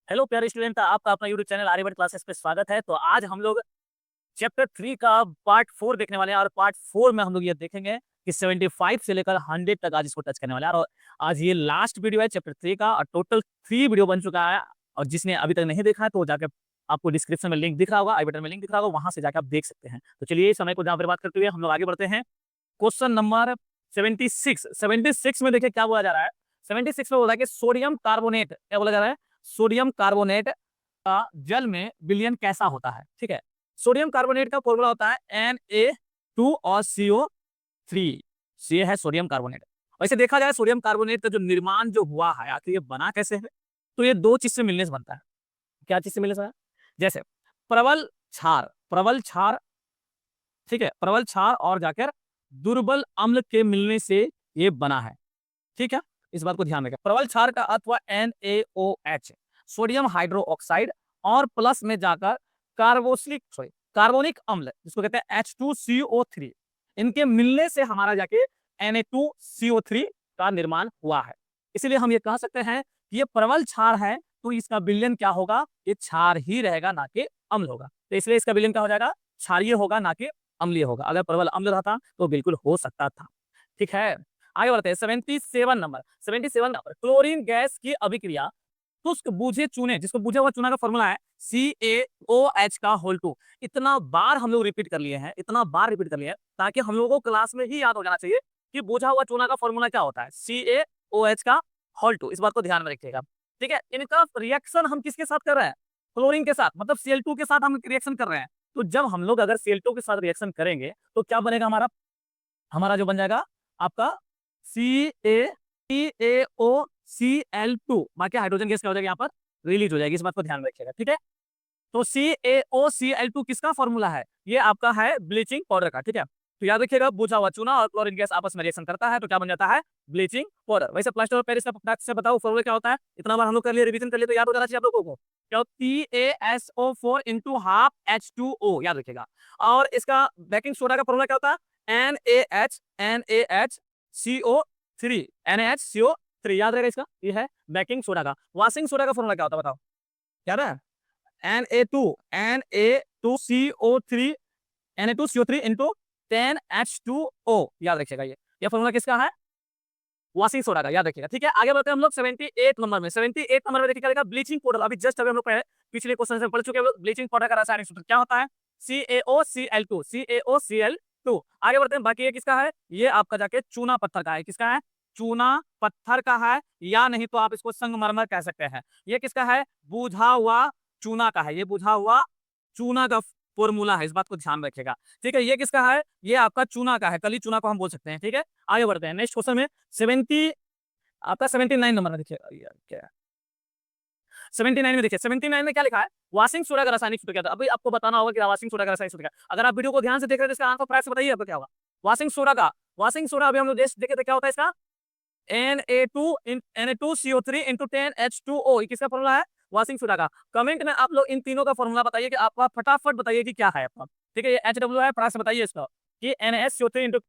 Hello प्यारे student, आपका अपना यूट्यूब चैनल आर्यभट्ट क्लासेस पे स्वागत है। तो आज हम लोग चैप्टर 3 का पार्ट 4 देखने वाले हैं और पार्ट 4 में हम लोग ये देखेंगे कि 75 से लेकर 100 तक आज इसको टच करने वाले हैं। और आज ये लास्ट वीडियो है चैप्टर 3 का और टोटल 3 वीडियो बन चुका है। और जिसने अभी तक नहीं देखा है तो जाकर आपको डिस्क्रिप्शन में लिंक दिख रहा होगा, आई बटन में लिंक दिख रहा होगा, वहां से जाकर आप देख सकते हैं। तो चलिए समय को जहाँ पर बात करते हुए हम लोग आगे बढ़ते हैं। क्वेश्चन नंबर 76 में देखिए क्या बोला जा रहा है। 76 में बोला है कि सोडियम कार्बोनेट, क्या बोला जा रहा है, सोडियम कार्बोनेट का जल में विलयन कैसा होता है। ठीक है, सोडियम कार्बोनेट का फॉर्मूला होता है Na2 और CO3। ये है सोडियम कार्बोनेट। वैसे देखा जाए सोडियम कार्बोनेट का जो निर्माण जो हुआ है आखिर ये बना कैसे है, तो ये दो चीज से मिलने से बनता है। क्या चीज से मिलने से बनता है? जैसे प्रबल क्षार, प्रबल क्षार, ठीक है, प्रबल क्षार और जाकर दुर्बल अम्ल के मिलने से ये बना है। ठीक है, इस बात को ध्यान रखें। प्रबल क्षार का अर्थ हुआ NaOH, सोडियम हाइड्रोक्साइड, और प्लस में जाकर कार्बोनिक अम्ल जिसको कहते हैं H2CO3, इनके मिलने से हमारा जाके Na2CO3 का निर्माण हुआ है। इसलिए हम ये कह सकते हैं कि ये प्रबल क्षार है तो इसका विलयन क्या होगा, ये क्षार ही रहेगा ना कि अम्ल होगा। तो इसलिए इसका विलयन क्या हो जाएगा, क्षारीय होगा ना कि अम्लीय होगा। अगर प्रबल अम्ल रहता तो बिल्कुल हो सकता था। ठीक है, आगे बढ़ते हैं। 77 नंबर क्लोरीन गैस की अभिक्रिया शुष्क बूझे चूने, जिसको बूझा हुआ चूना का फॉर्मूला है CaOH का होल 2। इतना बार हम लोग रिपीट कर लिए हैं, इतना बार रिपीट कर लिए हैं ताकि हम लोगों को क्लास में ही याद हो जाना चाहिए कि बूझा हुआ चूना का फॉर्मूला क्या होता है, CaOH का होल 2। इस बात को ध्यान में रखिएगा। ठीक है, इनका रिएक्शन हम किसके साथ कर रहे हैं, क्लोरीन के साथ, मतलब Cl2 के साथ हम रिएक्शन कर रहे हैं। तो जब हम लोग अगर Cl2 के साथ रिएक्शन करेंगे तो क्या बनेगा, हमारा हमारा जो बन जाएगा आपका CaCaOCl2, बाकी हाइड्रोजन गैस क्या हो जाएगी यहाँ पर रिलीज हो जाएगी। इस बात को ध्यान में रखिएगा। ठीक है, तो CaOCl2 किसका फॉर्मूला है, ये आपका है ब्लीचिंग पाउडर का। ठीक है, तो याद रखिएगा बुझा हुआ चूना और क्लोरीन गैस आपस में रिएक्शन करता है तो क्या बन जाता है, ब्लीचिंग पाउडर। वैसे प्लास्टर ऑफ पेरिस का फटाक से बताओ फॉर्मूला क्या होता है, इतना बार हम लोग कर लिए, रिवीजन कर लिए तो याद हो जाना चाहिए आप लोगों को। क्या PaSO4 इंटू हाफ H2O, याद रखिएगा। और इसका बेकिंग सोडा का फॉर्मूला क्या होता है, NaHCO3, NaHCO3 याद रहेगा इसका, ये है बेकिंग सोडा का। वॉशिंग सोडा का फॉर्मूला क्या होता है बताओ, याद है, Na2CO3 Na2CO3 इंटू 10H2O, याद रखिएगा। ये फॉर्मूला किसका है, वॉशिंग सोडा का, याद रखिएगा। ठीक है, आगे बढ़ते हैं हम लोग 78 नंबर में। 78 नंबर में देखिए क्या लिखा, ब्लीचिंग पाउडर। अभी जस्ट अभी हम लोग पिछले क्वेश्चन से पढ़ चुके हैं, ब्लीचिंग पाउडर का रासायनिक सूत्र क्या होता है, CaOCl2, CaOCl2। आगे बढ़ते हैं, बाकी ये किसका है, ये आपका जाके चूना पत्थर का है। किसका है, चूना पत्थर का है, या नहीं तो आप इसको संगमरमर कह सकते हैं। ये किसका है, बुझा हुआ चूना का है, ये बुझा हुआ चूना का फॉर्मूला है, इस बात को ध्यान रखिएगा। ठीक है, ये किसका है, ये आपका चूना का है, कली चूना को हम बोल सकते हैं। ठीक है, आगे बढ़ते हैं नेक्स्ट क्वेश्चन में। 70 आपका 79 नंबर में देखिए, यार क्या है 79 में, देखिए 79 में क्या लिखा है, वॉशिंग सोडा का रासायनिक सूत्र क्या था। अभी आपको बताना होगा कि वॉशिंग सोडा का रासायनिक सूत्र क्या है। अगर आप वीडियो को ध्यान से देख रहे हैं तो इसका आंसर प्राइस बताइए आपको क्या होगा। वॉशिंग सोडा का, वॉशिंग सोडा अभी हम लोग देखे थे क्या होता है इसका, Na2CO3 इंटू 10H2O, किसका फॉर्मूला है, वॉशिंग सोडा का। कमेंट में आप लोग इन तीनों का फॉर्मूला बताइए कि आपका, फटाफट बताइए कि क्या है आपका। ठीक है, ये HW है, फटाफट से बताइए इसका कि NaSCO3 इंटू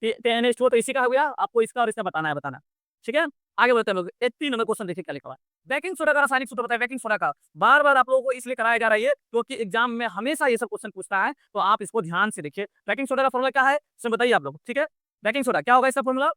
10H2O, तो इसी का हो गया, आपको इसका और इसका बताना है, बताना। ठीक है, आगे बढ़ते हैं लोग। 80 नंबर क्वेश्चन देखिए क्या लिखा हुआ है, बेकिंग सोडा का रासायनिक सूत्र बताइए। बेकिंग सोडा का बार बार आप लोगों को इसलिए कराया जा रहा है क्योंकि एग्जाम में हमेशा ये सब क्वेश्चन पूछता है, तो आप इसको ध्यान से देखिए। बेकिंग सोडा का फॉर्मूला क्या है इसमें बताइए आप लोग। ठीक है, बेकिंग सोडा क्या होगा इसका फॉर्मूला,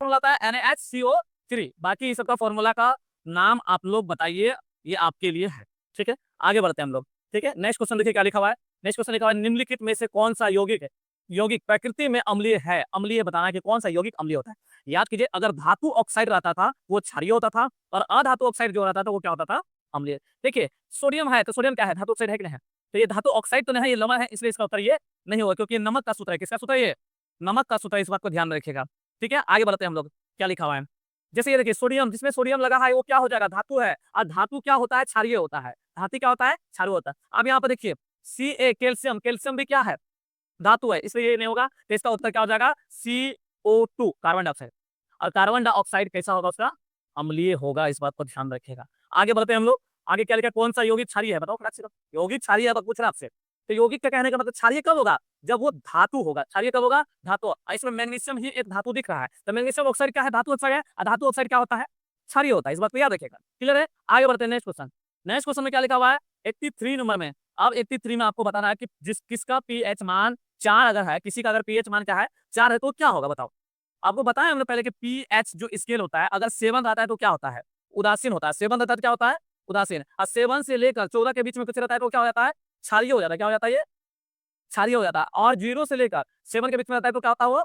फॉर्मूला आता है NaHCO3। बाकी इस सबका फॉर्मूला का नाम आप लोग बताइए, ये आपके लिए है। ठीक है, आगे बढ़ते हैं हम लोग। ठीक है, नेक्स्ट क्वेश्चन देखिए क्या लिखा हुआ है। नेक्स्ट क्वेश्चन लिखा हुआ है, निम्नलिखित में से कौन सा यौगिक है, यौगिक प्रकृति में अम्लीय है। अम्लीय बताना है कि कौन सा यौगिक अम्लीय होता है। याद कीजिए, अगर धातु ऑक्साइड रहता था वो क्षारीय होता था, और अधातु ऑक्साइड जो रहता था वो क्या होता था, अम्लीय। देखिए सोडियम है तो सोडियम क्या है, धातु ऑक्साइड है कि नहीं है, तो ये धातु ऑक्साइड तो नहीं है, ये लवण है, इसलिए इसका उत्तर ये नहीं होगा क्योंकि ये नमक का सूत्र है। किसका सूत्र है, ये नमक का सूत्र है, इस बात को ध्यान में रखिएगा। ठीक है, आगे बढ़ते हैं हम लोग, क्या लिखा हुआ है। जैसे ये देखिए सोडियम, जिसमें सोडियम लगा है वो क्या हो जाएगा, धातु है, और धातु क्या होता है, क्षारीय होता है। धातु क्या होता है, क्षारीय होता है। अब यहाँ पर देखिए Ca, कैल्शियम, कैल्शियम भी क्या है, धातु है, इसलिए ये नहीं होगा। तो इसका उत्तर क्या हो जाएगा, CO2, कार्बन डाइऑक्साइड। और कार्बन डाइऑक्साइड कैसा होगा, उसका अम्लीय होगा, इस बात को ध्यान रखिएगा। आगे बढ़ते हैं हम लोग, आगे क्या लिखा, कौन सा यौगिक क्षारीय है बताओ फटाक से। यौगिक क्षारीय है तो पूछ रहा आपसे, तो यौगिक का कहने का मतलब क्षारीय कब होगा, जब वो धातु होगा। क्षारीय कब होगा, धातु। इसमें मैग्नीशियम ही एक धातु दिख रहा है, तो मैग्नीशियम ऑक्साइड क्या है, धातु ऑक्साइड है, और धातु ऑक्साइड क्या होता है, क्षारीय होता है। इस बात को याद रखिएगा। क्लियर है, आगे बढ़ते हैं नेक्स्ट क्वेश्चन। नेक्स्ट क्वेश्चन में क्या लिखा हुआ है 83 नंबर में। अब 83 में आपको बताना है कि किसका पीएच मान 4 अगर है, किसी का अगर पीएच मान क्या है 4 है तो क्या होगा बताओ। आपको बताया हमने पहले कि पीएच जो स्केल होता है अगर 7 आता है तो क्या होता है, उदासीन होता है। 7 आता है तो क्या होता है, उदासीन। और 7 से लेकर 14 के बीच में कुछ रहता है तो क्या हो जाता है, क्षारीय हो जाता है। क्या हो जाता है ये, क्षारीय हो जाता है। और 0 से लेकर 7 के बीच में रहता है तो क्या होता है वो,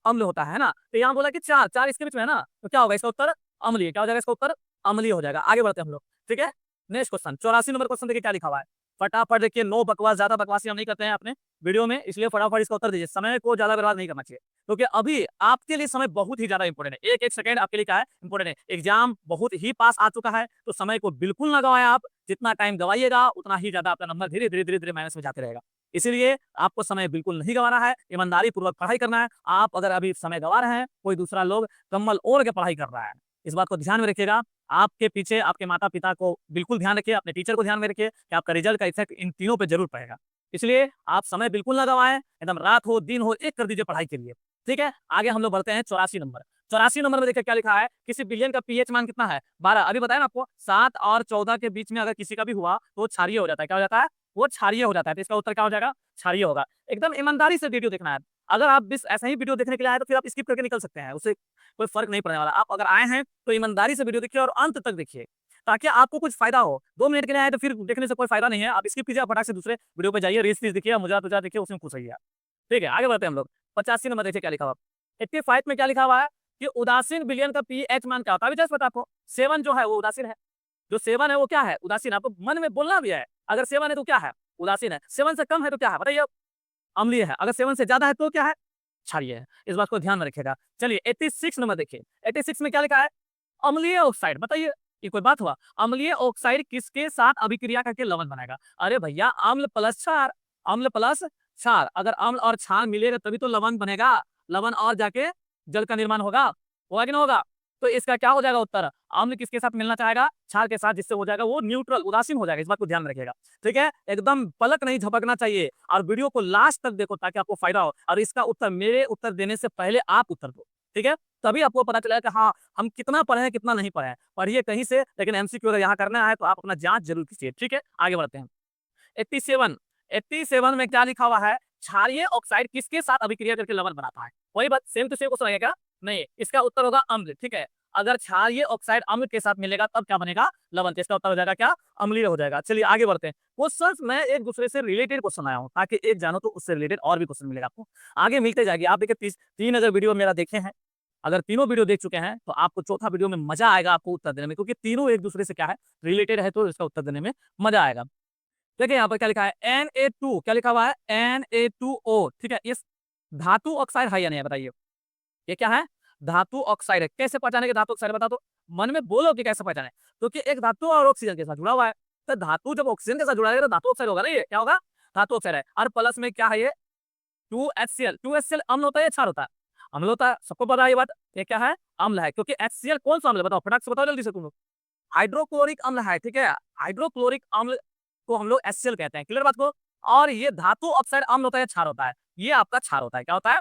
अम्ल होता है ना। तो यहाँ बोला कि 4 4 इसके बीच में है ना, तो क्या होगा इसका उत्तर अम्लीय। क्या हो जाएगा इसका उत्तर, अम्लीय हो जाएगा। आगे बढ़ते हैं हम लोग, ठीक है। नेक्स्ट क्वेश्चन 84 नंबर क्वेश्चन देखिए क्या लिखा हुआ है। फटाफट देखिए, नो बकवास, ज्यादा बकवासी हम नहीं करते हैं अपने वीडियो में, इसलिए फटाफट इसका उत्तर दीजिए। समय को ज्यादा बर्बाद नहीं करना चाहिए, क्योंकि अभी आपके लिए समय बहुत ही ज्यादा इंपॉर्टेंट है। एक एक सेकंड आपके लिए क्या है, इंपॉर्टेंट है। एग्जाम बहुत ही पास आ चुका है, तो समय को बिल्कुल ना गवाएं आप। जितना टाइम गवाइएगा उतना ही ज्यादा आपका नंबर धीरे धीरे धीरे धीरे माइनस में जाते रहेगा। इसीलिए आपको समय बिल्कुल नहीं गंवाना है, ईमानदारी पूर्वक पढ़ाई करना है। आप अगर अभी समय गंवा रहे हैं, कोई दूसरा लोग कम्बल ओढ़ के पढ़ाई कर रहा है, इस बात को ध्यान में रखिएगा। आपके पीछे आपके माता पिता को बिल्कुल ध्यान रखिए, अपने टीचर को ध्यान में रखिए कि आपका रिजल्ट का इफेक्ट इन तीनों पे जरूर पड़ेगा। इसलिए आप समय बिल्कुल ना गंवाएं, एकदम रात हो दिन हो एक कर दीजिए पढ़ाई के लिए, ठीक है। आगे हम लोग बढ़ते हैं 84 नंबर। 84 नंबर में देखिए क्या लिखा है, किसी बिलियन का पीएच मान कितना है 12। अभी बताया ना आपको, 7 और 14 के बीच में अगर किसी का भी हुआ तो क्षारीय हो जाता है। क्या हो जाता है, वो क्षारीय हो जाता है। तो इसका उत्तर क्या हो जाएगा, क्षारीय होगा। एकदम ईमानदारी से वीडियो देखना है। अगर आप बस ऐसा ही वीडियो देखने के लिए आए तो फिर आप स्किप करके निकल सकते हैं, उससे कोई फर्क नहीं पड़ने वाला। आप अगर आए हैं तो ईमानदारी से वीडियो देखिए और अंत तक देखिए, ताकि आपको कुछ फायदा हो। 2 मिनट के लिए आए तो फिर देखने से कोई फायदा नहीं है। आप स्किप कीजिए, फटाक से दूसरे वीडियो पे जाइए, रील्स देखिए, मजा तुजा देखिए, उसमें खुश रहिए। ठीक है, आगे बढ़ते हैं हम लोग। 85 नंबर देखिए क्या लिखा हुआ। 85 में क्या लिखा हुआ है कि उदासीन विलयन का पीएच मान क्या होता है। अभी जस्ट पता आपको, 7 जो है वो उदासीन है। जो 7 है वो क्या है, उदासीन। आपको मन में बोलना भी है, अगर 7 है तो क्या है, उदासीन है। 7 से कम है तो क्या है बताइए, अम्लीय है। अगर 7 से ज्यादा है तो क्या है, क्षारीय है। इस बात को ध्यान में रखिएगा। चलिए 86 नंबर देखिए। 86 में क्या लिखा है, अम्लीय ऑक्साइड। बताइए ये कोई बात हुआ, अम्लीय ऑक्साइड किसके साथ अभिक्रिया करके लवण बनाएगा। अरे भैया, अम्ल प्लस क्षार, अम्ल प्लस क्षार। अगर अम्ल और क्षार मिलेगा तभी तो लवण बनेगा। लवण और जाके जल का निर्माण होगा कि नहीं होगा। तो इसका क्या हो जाएगा उत्तर, अम्ल किसके साथ मिलना चाहेगा, क्षार के साथ, जिससे हो जाएगा वो न्यूट्रल, उदासीन हो जाएगा। इस बात को ध्यान में रखिएगा, ठीक है। एकदम पलक नहीं झपकना चाहिए, और वीडियो को लास्ट तक देखो ताकि आपको फायदा हो। और इसका उत्तर मेरे उत्तर देने से पहले आप उत्तर दो, ठीक है। तभी आपको पता चलेगा कि हाँ हम कितना पढ़े हैं कितना नहीं पढ़े हैं। पढ़िए कहीं से, लेकिन एमसीक्यू अगर यहाँ करना है तो आप अपना जांच जरूर कीजिए, ठीक है। आगे बढ़ते हैं 87। 87 में क्या लिखा हुआ है, क्षारीय ऑक्साइड किसके साथ अभिक्रिया करके लवण बनाता है। वही बात, सेम टू सेम क्वेश्चन आएगा, नहीं। इसका उत्तर होगा अम्ल, ठीक है। अगर क्षारीय ऑक्साइड अम्ल के साथ मिलेगा तब क्या बनेगा, लवण। तो इसका उत्तर हो जाएगा क्या, अम्लीय हो जाएगा। चलिए आगे बढ़ते हैं। क्वेश्चन मैं एक दूसरे से रिलेटेड क्वेश्चन आया हूँ, ताकि एक जानो तो उससे रिलेटेड और भी क्वेश्चन मिलेगा आपको, आगे मिलते जाएगी। आप देखिए 3 अगर वीडियो मेरा देखे हैं, अगर तीनों वीडियो देख चुके हैं तो आपको चौथा वीडियो में मजा आएगा आपको उत्तर देने में, क्योंकि तीनों एक दूसरे से क्या है, रिलेटेड है, तो इसका उत्तर देने में मजा आएगा। देखिए यहाँ पर क्या लिखा है, Na2, क्या लिखा हुआ है, Na2O, ठीक है। इस धातु ऑक्साइड है या नहीं बताइए, ये क्या है, धातु ऑक्साइड है। कैसे पहचाने कि धातु ऑक्साइड, बता दो, मन में बोलो कि कैसे पहचाने। क्योंकि एक धातु और ऑक्सीजन के साथ जुड़ा हुआ है, तो धातु जब ऑक्सीजन के साथ जुड़ा है तो धातु ऑक्साइड होगा ना, ये क्या होगा, धातु ऑक्साइड है। और प्लस में क्या है, ये 2HCl। 2HCl अम्ल होता है या क्षार होता है, अम्ल होता है, सबको पता है ये बात। ये क्या है, अम्ल है, क्योंकि HCl कौन सा अम्ल है बताओ, फटाक से बताओ जल्दी से तुम लोग। हाइड्रोक्लोरिक अम्ल है, ठीक है। हाइड्रोक्लोरिक अम्ल को हम लोग HCl कहते हैं, क्लियर बात को। और ये धातु ऑक्साइड अम्ल होता है, क्षार होता है, ये आपका क्षार होता है। क्या होता है,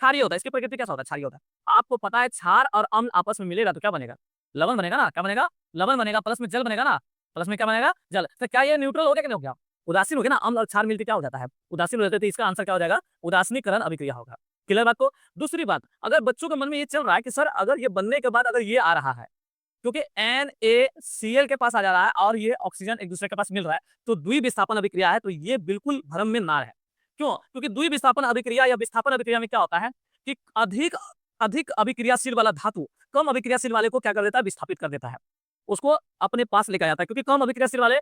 क्षारीय होता है। इसकी प्रकृति कैसा होता है, क्षारीय होता है। आपको पता है क्षार और अम्ल आपस में मिलेगा तो क्या बनेगा, लवण बनेगा ना। क्या बनेगा, लवण बनेगा। प्लस में जल बनेगा ना, प्लस में क्या बनेगा, जल। तो क्या ये न्यूट्रल हो गया कि नहीं हो गया, उदासीन हो गया ना। अम्ल और क्षार मिलकर क्या हो जाता है, उदासीन हो जाते हैं। तो इसका आंसर क्या हो जाएगा, उदासीनीकरण अभिक्रिया होगा। क्लियर बात को। दूसरी बात, अगर बच्चों के मन में ये चल रहा है कि सर अगर ये बनने के बाद अगर ये आ रहा है, क्योंकि NaCl के पास आ जा रहा है और ये ऑक्सीजन एक दूसरे के पास मिल रहा है, तो द्विविस्थापन अभिक्रिया है, तो ये बिल्कुल भ्रम में ना रहे। क्यों, क्योंकि द्विविस्थापन अभिक्रिया या विस्थापन अभिक्रिया में क्या होता है कि अधिक अधिक अभिक्रियाशील वाला धातु कम अभिक्रियाशील वाले को क्या कर देता है, विस्थापित कर देता है, उसको अपने पास लेकर जाता है। क्योंकि कम अभिक्रियाशील वाले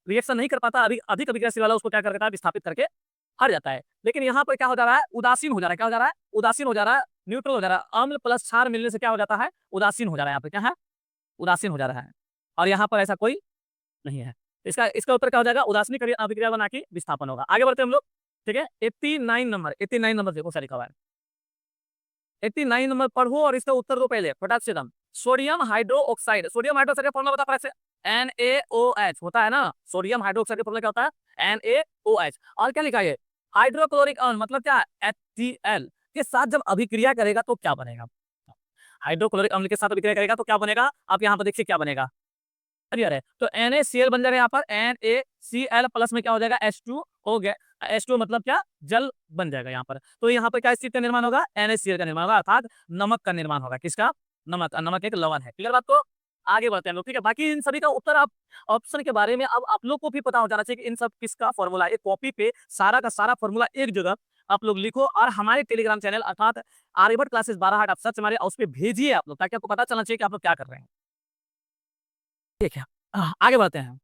रिएक्शन नहीं कर पाता, अधिक अभिक्रियाशील वाला उसको क्या कर देता है, विस्थापित करके हट जाता है। लेकिन यहाँ पर क्या हो जा रहा है, उदासीन हो जा रहा है। क्या हो जा रहा है, उदासीन हो जा रहा है, न्यूट्रल हो जा रहा है। अम्ल प्लस क्षार मिलने से क्या हो जाता है, उदासीन हो जा रहा है। यहाँ पे क्या है, उदासीन हो जा रहा है। और यहाँ पर ऐसा कोई नहीं है। इसका इसका उत्तर क्या हो जाएगा, उदासीन अभिक्रिया बना के विस्थापन होगा। आगे बढ़ते हैं हम लोग, ठीक है। 89 नंबर, 89 नंबर देखो क्या लिखा हुआ है। 89 नंबर पढ़ो और इसका उत्तर दो पहले फटाक से दम। Sodium hydro oxide, sodium hydroxide का फॉर्मूला बता फटाक से, NaOH होता है ना। सोडियम हाइड्रोक्साइड का फॉर्मूला क्या होता है, NaOH। और क्या लिखा है, हाइड्रोक्लोरिक अम्ल, मतलब क्या, HCl के साथ जब अभिक्रिया करेगा तो क्या बनेगा, हाइड्रोक्लोरिक अम्ल के साथ अभिक्रिया करेगा तो क्या बनेगा। आप यहाँ पर देखिए क्या बनेगा, क्लियर है। तो NaCl बन जाएगा यहाँ पर NaCl प्लस में क्या हो जाएगा H2 हो गया। H2 मतलब क्या, जल बन जाएगा यहाँ पर। तो यहाँ पर क्या चीज का निर्माण होगा, NaCl का निर्माण होगा, अर्थात नमक का निर्माण होगा। किसका, नमक। नमक एक लवण है। क्लियर बात को, आगे बढ़ते हैं लोग। ठीक है, बाकी इन सभी का उत्तर आप ऑप्शन के बारे में अब आप लोग को भी पता हो जाना चाहिए कि इन सब किसका फॉर्मूला। एक कॉपी पे सारा का सारा फॉर्मूला एक जगह आप लोग लिखो और हमारे टेलीग्राम चैनल अर्थात आर्यभट्ट क्लासेस 12 आप सर्च मारे, उस पर भेजिए आप लोग, ताकि आपको पता चलना चाहिए कि आप लोग क्या कर रहे हैं। ठीक है, आगे बढ़ते हैं।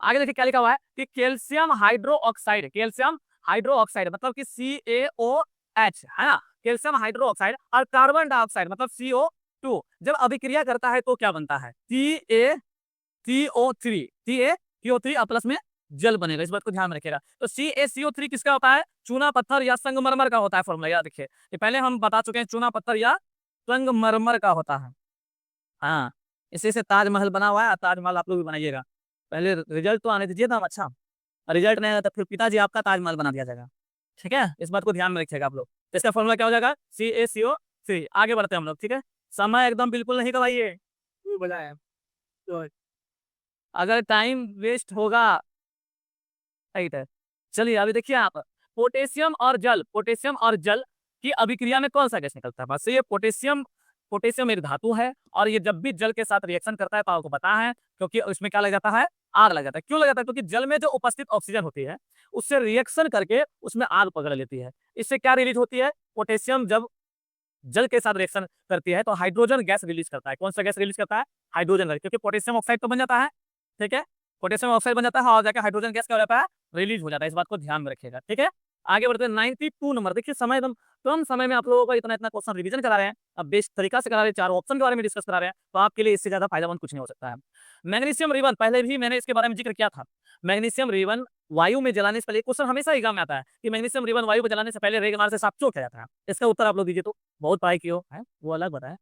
आगे देखिए क्या लिखा हुआ है कि कैल्शियम हाइड्रोक्साइड, कैल्शियम हाइड्रोक्साइड मतलब कि CaOH है ना, कैल्शियम हाइड्रोक्साइड और कार्बन डाइऑक्साइड मतलब CO2 जब अभिक्रिया करता है तो क्या बनता है, CaCO3 और प्लस में जल बनेगा। इस बात को ध्यान में रखिएगा। तो CaCO3 किसका होता है, चूना पत्थर या संगमरमर का होता है फॉर्मूला, याद रखिए। ये पहले हम बता चुके हैं, चूना पत्थर या संगमरमर का होता है। हाँ, इसी से ताजमहल बना हुआ है, ताजमहल आप लोग भी बनाइएगा। पहले रिजल्ट तो आने दीजिए ना, अच्छा रिजल्ट नहीं आया तो फिर पिताजी आपका ताजमहल बना दिया जाएगा। ठीक है, इस बात को ध्यान में रखिएगा आप लोग। तो इसका फॉर्मूला क्या हो जाएगा, CaCO3। आगे बढ़ते हैं हम लोग। ठीक है, समय एकदम बिल्कुल नहीं गवाइए, बजाय तो अगर टाइम वेस्ट होगा, राइट है। चलिए अभी देखिए आप, पोटेशियम और जल, पोटेशियम और जल की अभिक्रिया में कौन सा गैस निकलता है। बस ये पोटेशियम, पोटेशियम एक धातु है और ये जब भी जल के साथ रिएक्शन करता है तो आपको पता है, क्योंकि उसमें क्या लग जाता है, आग लग जाता है। क्यों लग जाता है, क्योंकि जल में जो उपस्थित ऑक्सीजन होती है उससे रिएक्शन करके उसमें आग पकड़ लेती है। इससे क्या रिलीज होती है, पोटेशियम जब जल के साथ रिएक्शन करती है तो हाइड्रोजन गैस रिलीज करता है। कौन सा गैस रिलीज करता है, हाइड्रोजन गैस, क्योंकि पोटेशियम ऑक्साइड तो बन जाता है। ठीक है, पोटेशियम ऑक्साइड बन जाता है और जाकर हाइड्रोजन गैस क्या हो जाता है, रिलीज हो जाता है। इस बात को ध्यान में रखिएगा। ठीक है, आगे बढ़ते हैं 92 नंबर। देखिए समय एकदम कम समय में आप लोगों को इतना इतना क्वेश्चन रिवीजन करा रहे हैं, अब बेस्ट तरीका से करा रहे हैं, चारों ऑप्शन के बारे में डिस्कस करा रहे हैं, तो आपके लिए इससे ज्यादा फायदेमंद कुछ नहीं हो सकता है। मैग्नीशियम रिबन, पहले भी मैंने इसके बारे में जिक्र किया था। मैग्नीशियम रिबन वायु में जलाने से पहले, क्वेश्चन हमेशा एग्जाम में आता है कि मैग्नीशियम रिबन वायु में जलाने से पहले रेगमार से साफ क्यों किया जाता है। इसका उत्तर आप लोग दीजिए, तो बहुत पढ़ाई की हो है वो अलग बताया।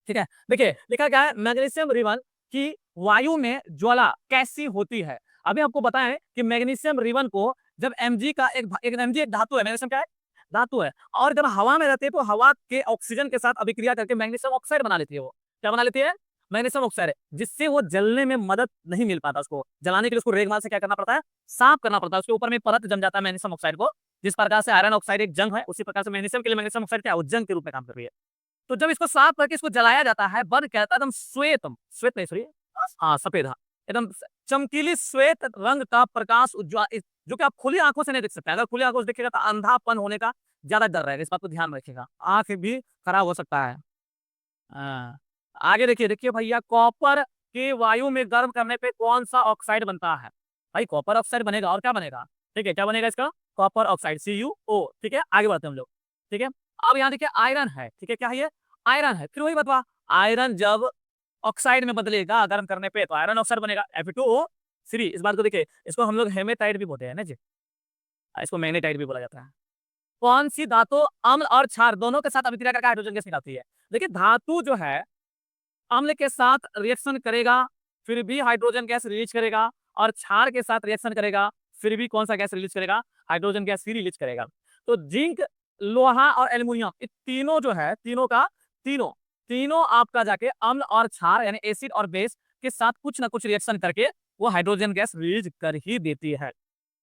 ठीक है, देखिए लिखा क्या है, मैग्नीशियम रिबन की वायु में ज्वाला कैसी होती है। अभी आपको बताएं कि मैग्नीशियम रिबन को जब Mg का एक Mg एक धातु है, मैग्नीशियम क्या है, धातु है, और जब हवा में रहती है तो हवा के ऑक्सीजन के साथ अभिक्रिया करके मैग्नीशियम ऑक्साइड बना लेती है। वो क्या बना लेती है, मैग्नीशियम ऑक्साइड, जिससे वो जलने में मदद नहीं मिल पाता। उसको जलाने के लिए उसको रेगमाल से क्या करना पड़ता है, साफ करना पड़ता है। उसके ऊपर में परत जम जाता है मैग्नीशियम ऑक्साइड को। जिस प्रकार से आयरन ऑक्साइड एक जंग है, उसी प्रकार से मैग्नीशियम के लिए मैग्नीशियम ऑक्साइड क्या है, वो जंग के रूप में काम कर रही है। तो जब इसको साफ करके इसको जलाया जाता है, बन कहता है एकदम श्वेत, श्वेत नहीं सॉरी, हाँ सफेद, हाँ एकदम चमकीली श्वेत रंग का प्रकाश उज्ज्वल, जो कि आप खुली आंखों से नहीं देख सकते। अगर खुली आंखों से देखिएगा तो अंधापन होने का ज्यादा डर रहेगा। इस बात को ध्यान में रखिएगा, आंख भी खराब हो सकता है। हाँ, आगे देखिए, देखिए भैया, कॉपर के वायु में गर्म करने पे कौन सा ऑक्साइड बनता है। भाई कॉपर ऑक्साइड बनेगा, और क्या बनेगा, ठीक है, क्या बनेगा इसका, कॉपर ऑक्साइड CuO। ठीक है, आगे बढ़ते हैं हम लोग। ठीक है, अब यहाँ देखिए आयरन है। ठीक है, क्या है ये, आयरन है। फिर वही बतवा, आयरन जब ऑक्साइड में बदलेगा गर्म करने पे तो आयरन ऑक्साइड बनेगा Fe2O3। इस बात को देखिए, इसको हम लोग हेमेटाइट भी बोलते हैं ना जी, इसको मैग्नेटाइट भी बोला जाता है। कौन सी धातु अम्ल और क्षार दोनों के साथ अभिक्रिया करके हाइड्रोजन गैस निकालती है। देखिए धातु जो है अम्ल के साथ रिएक्शन करेगा फिर भी हाइड्रोजन गैस रिलीज करेगा, और क्षार के साथ रिएक्शन करेगा फिर भी कौन सा गैस रिलीज करेगा, हाइड्रोजन गैस ही रिलीज करेगा। तो जिंक, लोहा और एल्युमिनियम, ये तीनों जो है, तीनों का तीनों तीनों आपका जाके अम्ल और क्षार यानी एसिड और बेस के साथ कुछ ना कुछ रिएक्शन करके वो हाइड्रोजन गैस रिलीज कर ही देती है।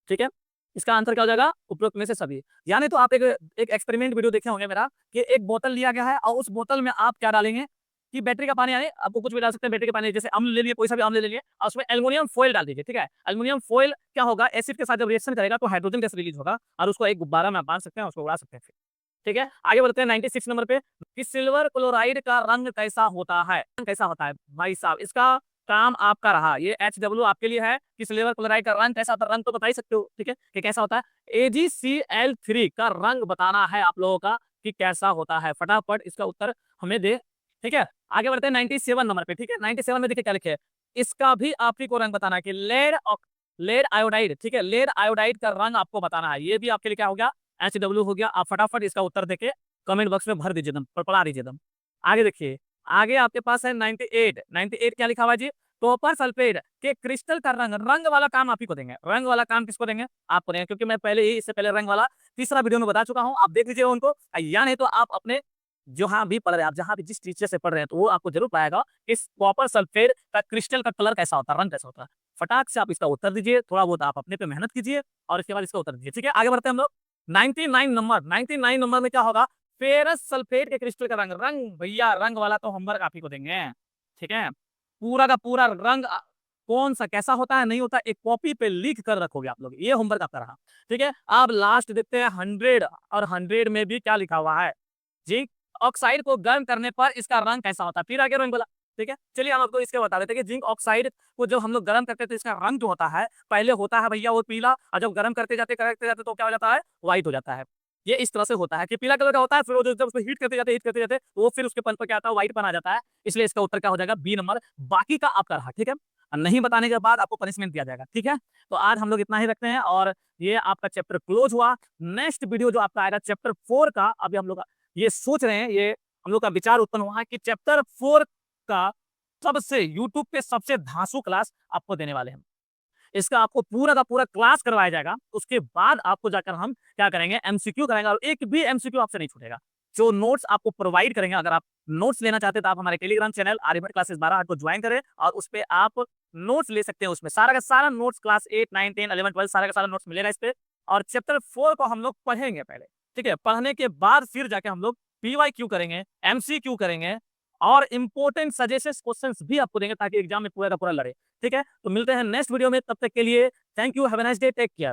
ठीक है, इसका आंसर क्या हो जाएगा, उपरोक्त में से सभी। यानी तो आप एक एक्सपेरिमेंट वीडियो देखे होंगे मेरा, कि एक बोतल लिया गया है और उस बोतल में आप क्या डालेंगे, कि बैटरी का पानी, यानी आपको कुछ भी डाल सकते हैं बैटरी का पानी, जैसे अम्ल ले लिए, कोई सा भी अम्ल ले लिए, और उसमें एल्युमिनियम फॉइल डाल दीजिए। ठीक है, एल्युमिनियम फॉइल क्या होगा, एसिड के साथ जब रिएक्शन करेगा तो हाइड्रोजन गैस रिलीज होगा, और उसको एक गुब्बारा में आप बांध सकते हैं, उसको उड़ा सकते हैं फिर। ठीक है, आगे बढ़ते हैं 96 नंबर पे, कि सिल्वर क्लोराइड का रंग कैसा होता है, कैसा होता है भाई साहब, इसका काम आपका रहा। ये HW आपके लिए है कि सिल्वर क्लोराइड का रंग कैसा होता है, रंग तो बता ही सकते हो। ठीक है, कि कैसा होता है, AgCl3 का रंग बताना है आप लोगों का कि कैसा होता है, फटाफट इसका उत्तर हमें दे। ठीक है, आगे बढ़ते हैं 97 नंबर पे। ठीक है, 97 में देखिए क्या लिखे है, इसका भी आप ही को रंग बताना है कि लेड आयोडाइड। ठीक है, लेड आयोडाइड का रंग आपको बताना है, ये भी आपके लिए क्या हो गया, HW हो गया। आप फटाफट इसका उत्तर देके कमेंट बॉक्स में भर दीजिए दम, पढ़ा दीजिए दम। आगे देखिए, आगे आपके पास है 98 क्या लिखा हुआ है जी, कॉपर सल्फेट के क्रिस्टल का रंग, रंग वाला काम आप ही को देंगे। रंग वाला काम किसको देंगे, आपको देंगे, क्योंकि मैं पहले ही इससे पहले रंग वाला तीसरा वीडियो में बता चुका हूं, आप देख लीजिए उनको, या नहीं तो आप अपने जहाँ भी पढ़ रहे हैं आप, जहाँ भी जिस टीचर से पढ़ रहे हैं, तो वो आपको जरूर बताएगा इस कॉपर सल्फेट का क्रिस्टल का कलर कैसा होता है, रंग कैसा होता है। फटाक से आप इसका उत्तर दीजिए, थोड़ा बहुत आप अपने पे मेहनत कीजिए और इसके बाद इसका उत्तर दीजिए। ठीक है, आगे बढ़ते हैं हम लोग। 99 नंबर में क्या होगा? फेरस सल्फेट के क्रिस्टल का रंग। रंग भैया, रंग वाला तो होमवर्क आप ही को देंगे। ठीक है, पूरा का पूरा रंग कौन सा कैसा होता है नहीं होता, एक कॉपी पे लिख कर रखोगे आप लोग। ये होमवर्क आपका रहा। ठीक है, अब लास्ट देखते हैं 100, और 100 में भी क्या लिखा हुआ है? जिंक ऑक्साइड को गर्म करने पर इसका रंग कैसा होता है? फिर आगे रंग बोला। ठीक है, चलिए हम आपको इसके बता देते हैं कि जिंक ऑक्साइड को जब हम लोग गर्म करते हैं तो इसका रंग जो होता है, पहले होता है भैया वो पीला, और जब गर्म करते जाते तो क्या हो जाता है? व्हाइट हो जाता है। ये इस तरह से होता है कि पीला कलर का होता है, फिर वो जब उसको हीट करते जाते तो वो फिर उसके पल पर क्या आता है? व्हाइट बना जाता है। इसलिए इसका उत्तर क्या हो जाएगा? B number. बाकी का आपका रहा। ठीक है, नहीं बताने के बाद आपको पनिशमेंट दिया जाएगा। ठीक है, तो आज हम लोग इतना ही रखते हैं और ये आपका चैप्टर क्लोज हुआ। नेक्स्ट वीडियो जो आपका आएगा चैप्टर 4 का, अभी हम लोग ये सोच रहे हैं, ये हम लोग का विचार उत्पन्न हुआ है कि चैप्टर 4 का सबसे यूट्यूब पे सबसे धांसू क्लास आपको देने वाले हैं। इसका आपको पूरा का पूरा क्लास करवाया जाएगा। उसके बाद आपको जाकर हम क्या करेंगे? एमसीक्यू कराएंगे, और एक भी एमसीक्यू आपसे नहीं छूटेगा। जो नोट्स आपको प्रोवाइड करेंगे, अगर आप नोट्स लेना चाहते हैं तो आप हमारे टेलीग्राम चैनल आर्यभट्ट क्लासेस 12 को ज्वाइन करें, और उस पे आप नोट्स ले सकते हैं। उसमें सारा का सारा नोट्स क्लास 8, 9, 10, 11, 12 सारा का सारा नोट्स मिलेगा इस पे। और चैप्टर 4 को हम लोग पढ़ेंगे पहले। ठीक है, पढ़ने के बाद फिर जाके हम लोग पीवाईक्यू करेंगे, एमसीक्यू करेंगे, और इंपॉर्टेंट सजेशंस क्वेश्चंस भी आपको देंगे ताकि एग्जाम में पूरा का पूरा लड़े। ठीक है, तो मिलते हैं नेक्स्ट वीडियो में, तब तक के लिए thank you, have a nice day, take care.